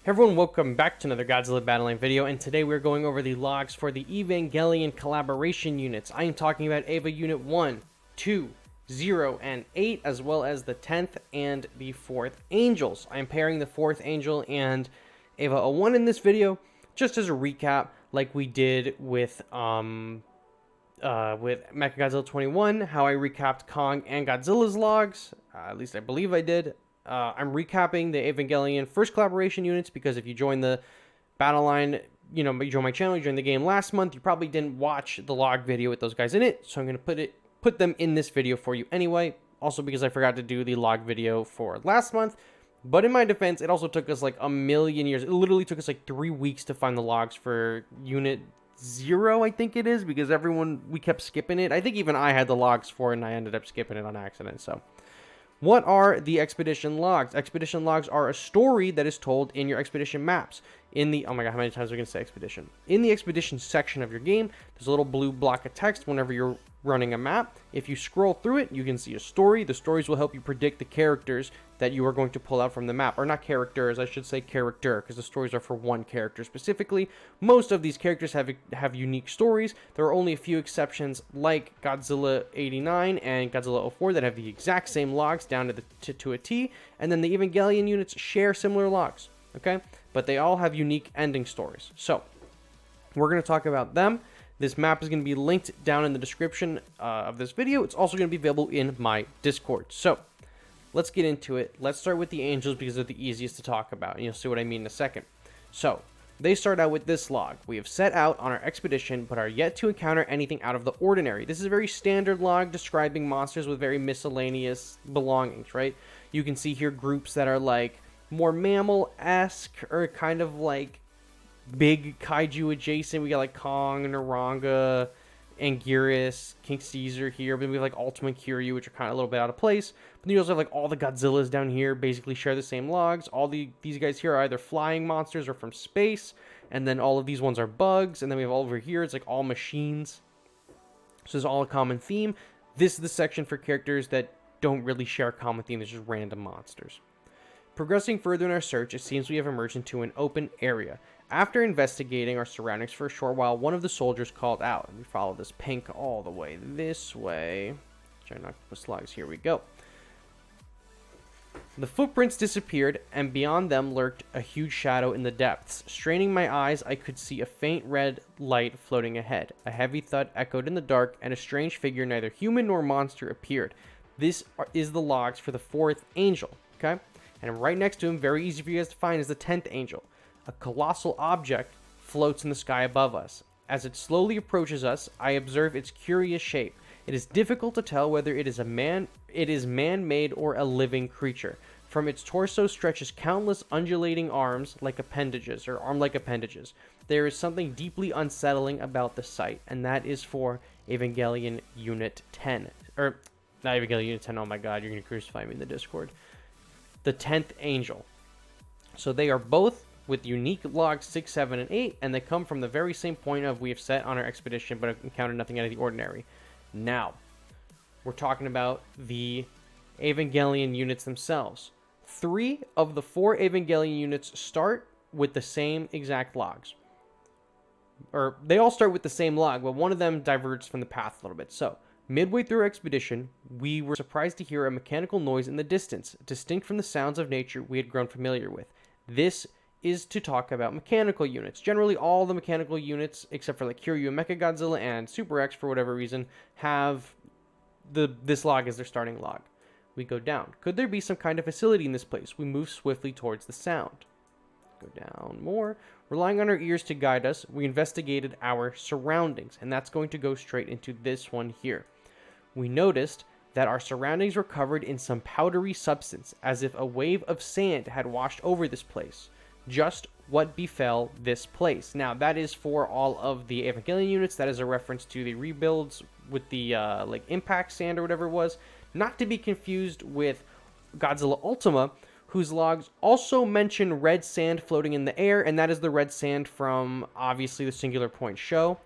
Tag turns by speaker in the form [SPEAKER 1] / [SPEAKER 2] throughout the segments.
[SPEAKER 1] Hey everyone, welcome back to another Godzilla Battleline video, and today we're going over the logs for the Evangelion collaboration units. I am talking about Eva Unit 1, 2, 0, and 8, as well as the 10th and the 4th Angels. I am pairing the 4th Angel and Eva 01 in this video, just as a recap, like we did with Mechagodzilla 21, how I recapped Kong and Godzilla's logs, at least I believe I did. I'm recapping the Evangelion first collaboration units because if you join the battle line, you join my channel, you joined the game last month, you probably didn't watch the log video with those guys in it, so I'm going to put them in this video for you anyway, also because I forgot to do the log video for last month. But in my defense, it also took us like a million years. It literally took us like 3 weeks to find the logs for Unit 0, I think it is, because we kept skipping it. I think even I had the logs for it, and I ended up skipping it on accident, so... What are the expedition logs? Expedition logs are a story that is told in your expedition maps. Oh my god, how many times are we going to say expedition? In the expedition section of your game, there's a little blue block of text whenever you're running a map. If you scroll through it, you can see a story. The stories will help you predict the characters that you are going to pull out from the map. Or not characters, I should say character, because the stories are for one character specifically. Most of these characters have unique stories. There are only a few exceptions, like Godzilla 89 and Godzilla 04, that have the exact same logs down to a T. And then the Evangelion units share similar logs, okay? But they all have unique ending stories. So, we're going to talk about them. This map is going to be linked down in the description of this video. It's also going to be available in my Discord. So, let's get into it. Let's start with the Angels because they're the easiest to talk about. And you'll see what I mean in a second. So, they start out with this log. We have set out on our expedition, but are yet to encounter anything out of the ordinary. This is a very standard log describing monsters with very miscellaneous belongings, right? You can see here groups that are like more mammal-esque or kind of like big kaiju adjacent. We got like Kong, Naranga, Anguirus, King Caesar here. But we have like Ultima and Kiryu, which are kind of a little bit out of place. But then you also have like all the Godzillas down here basically share the same logs. These guys here are either flying monsters or from space. And then all of these ones are bugs. And then we have all over here, it's like all machines. So there's all a common theme. This is the section for characters that don't really share a common theme. It's just random monsters. Progressing further in our search, it seems we have emerged into an open area. After investigating our surroundings for a short while, one of the soldiers called out, and we follow this pink all the way this way. Giant octopus logs, here we go. The footprints disappeared, and beyond them lurked a huge shadow in the depths. Straining my eyes, I could see a faint red light floating ahead. A heavy thud echoed in the dark, and a strange figure, neither human nor monster, appeared. This is the logs for the 4th Angel, okay? And right next to him, very easy for you guys to find, is the 10th Angel. A colossal object floats in the sky above us. As it slowly approaches us, I observe its curious shape. It is difficult to tell whether it is man-made or a living creature. From its torso stretches countless undulating arm-like appendages. There is something deeply unsettling about the sight, and that is for Evangelion Unit 10. Or, not Evangelion Unit 10, oh my god, you're going to crucify me in the Discord. The 10th Angel. So they are both with unique logs 6, 7, and 8, and they come from the very same point of we have set on our expedition but have encountered nothing out of the ordinary. Now, we're talking about the Evangelion units themselves. 3 of the 4 Evangelion units start with the same exact logs. Or, they all start with the same log, but one of them diverges from the path a little bit. So, midway through our expedition, we were surprised to hear a mechanical noise in the distance, distinct from the sounds of nature we had grown familiar with. This is to talk about mechanical units. Generally, all the mechanical units, except for like Kiryu and Mechagodzilla and Super X, for whatever reason, have this log as their starting log. We go down. Could there be some kind of facility in this place? We move swiftly towards the sound. Go down more. Relying on our ears to guide us, we investigated our surroundings, and that's going to go straight into this one here. We noticed that our surroundings were covered in some powdery substance, as if a wave of sand had washed over this place. Just what befell this place. Now, that is for all of the Evangelion units. That is a reference to the rebuilds with the like impact sand or whatever it was. Not to be confused with Godzilla Ultima, whose logs also mention red sand floating in the air, and that is the red sand from, obviously, the Singular Point show.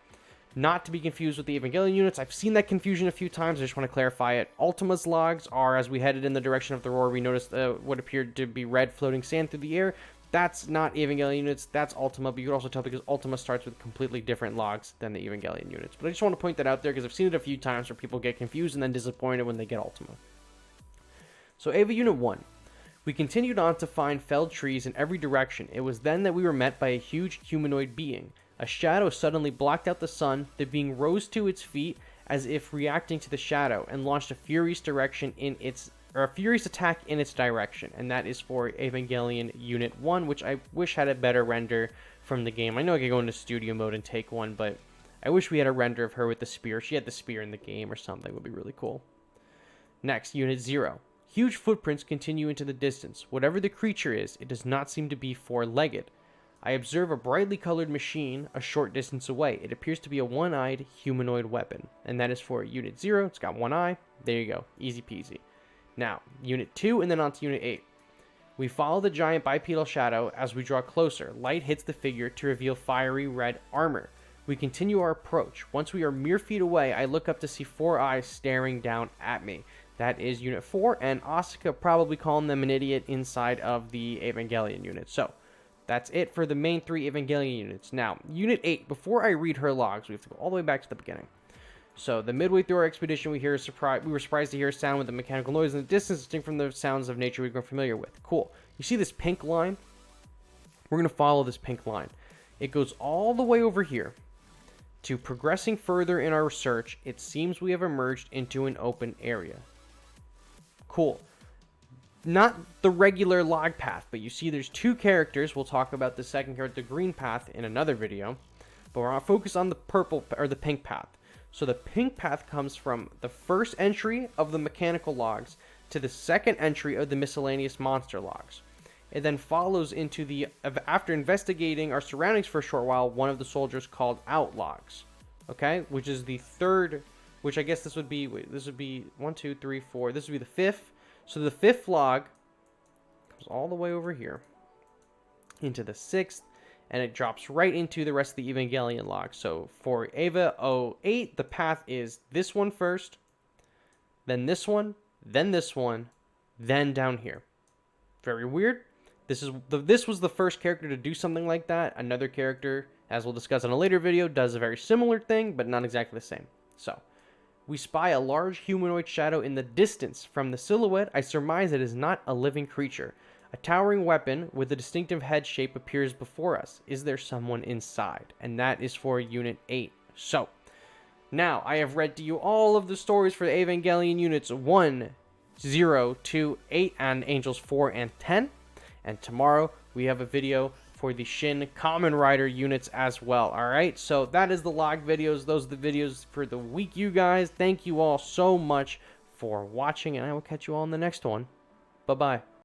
[SPEAKER 1] Not to be confused with the Evangelion units. I've seen that confusion a few times. I just want to clarify it. Ultima's logs are, as we headed in the direction of the roar, we noticed what appeared to be red floating sand through the air. That's not Evangelion units, that's Ultima, but you could also tell because Ultima starts with completely different logs than the Evangelion units. But I just want to point that out there because I've seen it a few times where people get confused and then disappointed when they get Ultima. So Eva Unit 1. We continued on to find felled trees in every direction. It was then that we were met by a huge humanoid being. A shadow suddenly blocked out the sun. The being rose to its feet as if reacting to the shadow and launched a furious attack in its direction, and that is for Evangelion Unit 1, which I wish had a better render from the game. I know I could go into studio mode and take one, but I wish we had a render of her with the spear. She had the spear in the game or something. It would be really cool. Next, Unit 0. Huge footprints continue into the distance. Whatever the creature is, it does not seem to be four-legged. I observe a brightly colored machine a short distance away. It appears to be a one-eyed humanoid weapon, and that is for Unit 0. It's got one eye. There you go. Easy peasy. Now, Unit 2 and then on to Unit 8. We follow the giant bipedal shadow as we draw closer. Light hits the figure to reveal fiery red armor. We continue our approach. Once we are mere feet away, I look up to see four eyes staring down at me. That is Unit 4, and Asuka probably calling them an idiot inside of the Evangelion unit. So, that's it for the main three Evangelion units. Now, Unit 8, before I read her logs, we have to go all the way back to the beginning. So, the midway through our expedition, we were surprised to hear a sound with a mechanical noise in the distance, distinct from the sounds of nature we've grown familiar with. Cool. You see this pink line? We're going to follow this pink line. It goes all the way over here. To progressing further in our research, it seems we have emerged into an open area. Cool. Not the regular log path, but you see there's two characters. We'll talk about the second character, the green path, in another video. But we're going to focus on the purple or the pink path. So the pink path comes from the first entry of the mechanical logs to the second entry of the miscellaneous monster logs. It then follows into the, after investigating our surroundings for a short while, one of the soldiers called out logs. Okay, which is the third, which I guess this would be, this would be 1, 2, 3, 4. This would be the fifth. So the fifth log comes all the way over here into the sixth, and it drops right into the rest of the Evangelion log. So for Eva 08, the path is this one first, then this one, then this one, then down here. Very weird. This was the first character to do something like that. Another character, as we'll discuss in a later video, does a very similar thing, but not exactly the same. So, we spy a large humanoid shadow in the distance. From the silhouette, I surmise it is not a living creature. A towering weapon with a distinctive head shape appears before us. Is there someone inside? And that is for Unit 8. So, now I have read to you all of the stories for the Evangelion units 1, 0, 2, 8, and Angels 4 and 10. And tomorrow we have a video for the Shin Kamen Rider units as well. Alright, so that is the log videos. Those are the videos for the week, you guys. Thank you all so much for watching, and I will catch you all in the next one. Bye-bye.